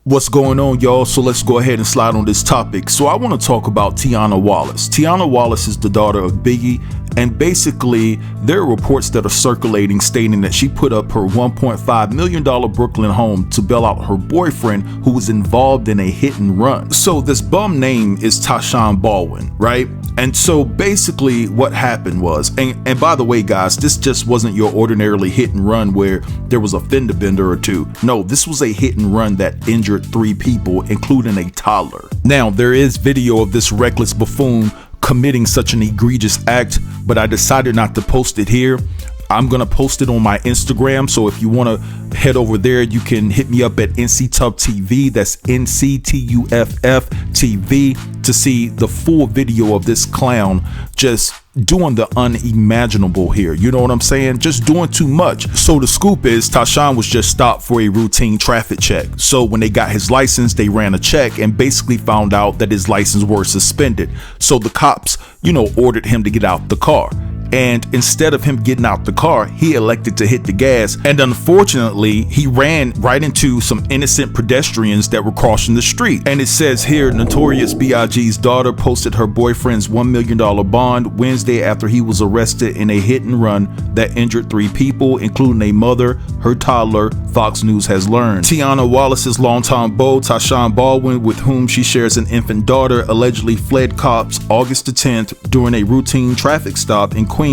What's going on, y'all? So let's go ahead and slide on this topic. So I want to talk about Tiana Wallace. Tiana Wallace is the daughter of Biggie, and basically there are reports that are circulating stating that she put up her $1.5 million Brooklyn home to bail out her boyfriend who was involved in a hit and run. So this bum name is Tashawn Baldwin, right? And so basically what happened was, and by the way guys, this just wasn't your ordinarily hit and run where there was a fender bender or two. No, this was a hit and run that injured 3 people, including a toddler. Now, there is video of this reckless buffoon committing such an egregious act, but I decided not to post it here. I'm gonna post it on my Instagram, so if you want to head over there, you can hit me up at NCTuff TV. That's NCTUFF TV to see the full video of this clown just doing the unimaginable here. You know what I'm saying? Just doing too much. So the scoop is Tashawn was just stopped for a routine traffic check. So when they got his license, they ran a check and basically found out that his license was suspended. So the cops, ordered him to get out the car. And instead of him getting out the car, he elected to hit the gas. And unfortunately, he ran right into some innocent pedestrians that were crossing the street. And it says here, Notorious B.I.G.'s daughter posted her boyfriend's $1 million bond Wednesday after he was arrested in a hit and run that injured 3 people, including a mother, her toddler, Fox News has learned. Tiana Wallace's longtime beau, Tashawn Baldwin, with whom she shares an infant daughter, allegedly fled cops August the 10th during a routine traffic stop in Queens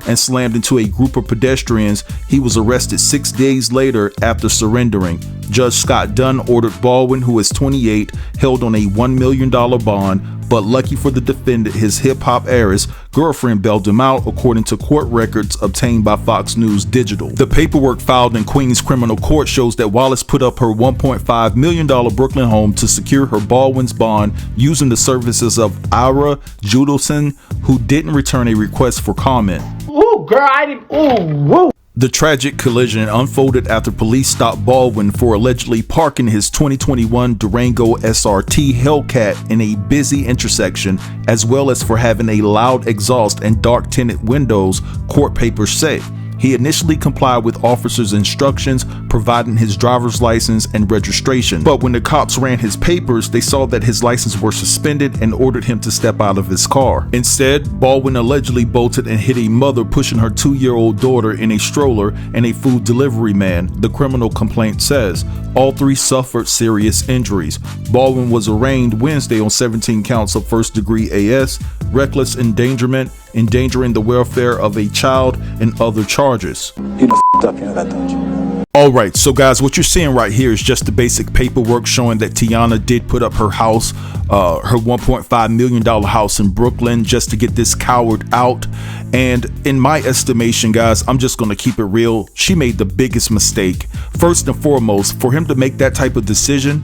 and slammed into a group of pedestrians. He was arrested 6 days later after surrendering. Judge Scott Dunn ordered Baldwin, who is 28, held on a $1 million bond, but lucky for the defendant, his hip-hop heiress girlfriend bailed him out, according to court records obtained by Fox News Digital. The paperwork filed in Queens criminal court shows that Wallace put up her $1.5 million Brooklyn home to secure her Baldwin's bond using the services of Ira Judelson, who didn't return a request for comment. Ooh, girl, I didn't. Ooh, woo. The tragic collision unfolded after police stopped Baldwin for allegedly parking his 2021 Durango SRT Hellcat in a busy intersection, as well as for having a loud exhaust and dark tinted windows, court papers say. He initially complied with officers' instructions, providing his driver's license and registration. But when the cops ran his papers, they saw that his license was suspended and ordered him to step out of his car. Instead, Baldwin allegedly bolted and hit a mother pushing her 2-year-old daughter in a stroller and a food delivery man, the criminal complaint says. All 3 suffered serious injuries. Baldwin was arraigned Wednesday on 17 counts of first-degree AS, reckless endangerment, endangering the welfare of a child, and other charges. You know up, you know that, don't you? Alright, so guys, what you're seeing right here is just the basic paperwork showing that Tiana did put up her house, her $1.5 million house in Brooklyn, just to get this coward out. And in my estimation, guys, I'm just going to keep it real. She made the biggest mistake. First and foremost, for him to make that type of decision,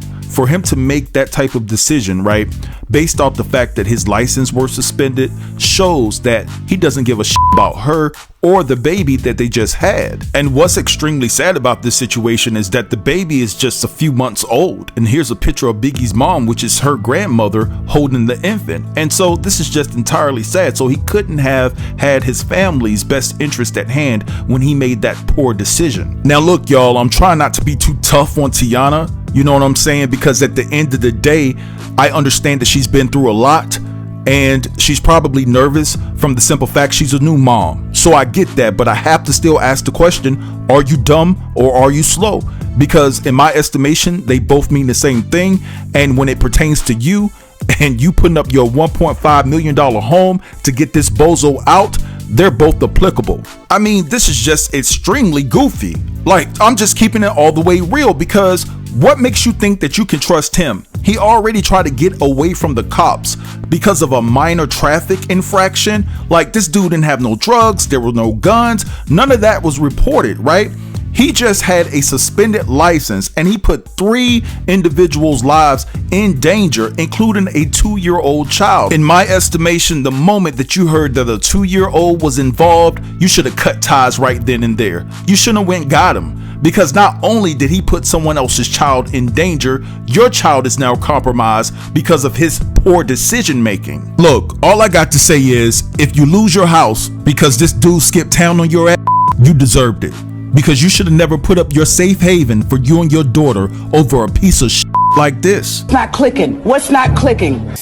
right, based off the fact that his license was suspended, shows that he doesn't give a shit about her or the baby that they just had. And what's extremely sad about this situation is that the baby is just a few months old. And here's a picture of Biggie's mom, which is her grandmother, holding the infant. And so this is just entirely sad. So he couldn't have had his family's best interest at hand when he made that poor decision. Now look, y'all, I'm trying not to be too tough on Tiana. You know what I'm saying? Because at the end of the day, I understand that she's been through a lot and she's probably nervous from the simple fact she's a new mom. So I get that, but I have to still ask the question, are you dumb or are you slow? Because in my estimation, they both mean the same thing. And when it pertains to you and you putting up your $1.5 million home to get this bozo out, they're both applicable. I mean, this is just extremely goofy. Like, I'm just keeping it all the way real, because what makes you think that you can trust him? He already tried to get away from the cops because of a minor traffic infraction. Like, this dude didn't have no drugs, there were no guns, none of that was reported, right? He just had a suspended license and he put 3 individuals' lives in danger, including a 2-year-old child. In my estimation, the moment that you heard that a 2-year-old was involved, you should have cut ties right then and there. You shouldn't have went and got him. Because not only did he put someone else's child in danger, your child is now compromised because of his poor decision making. Look, all I got to say is, if you lose your house because this dude skipped town on your ass, you deserved it. Because you should have never put up your safe haven for you and your daughter over a piece of shit. like this. Not clicking. What's not clicking?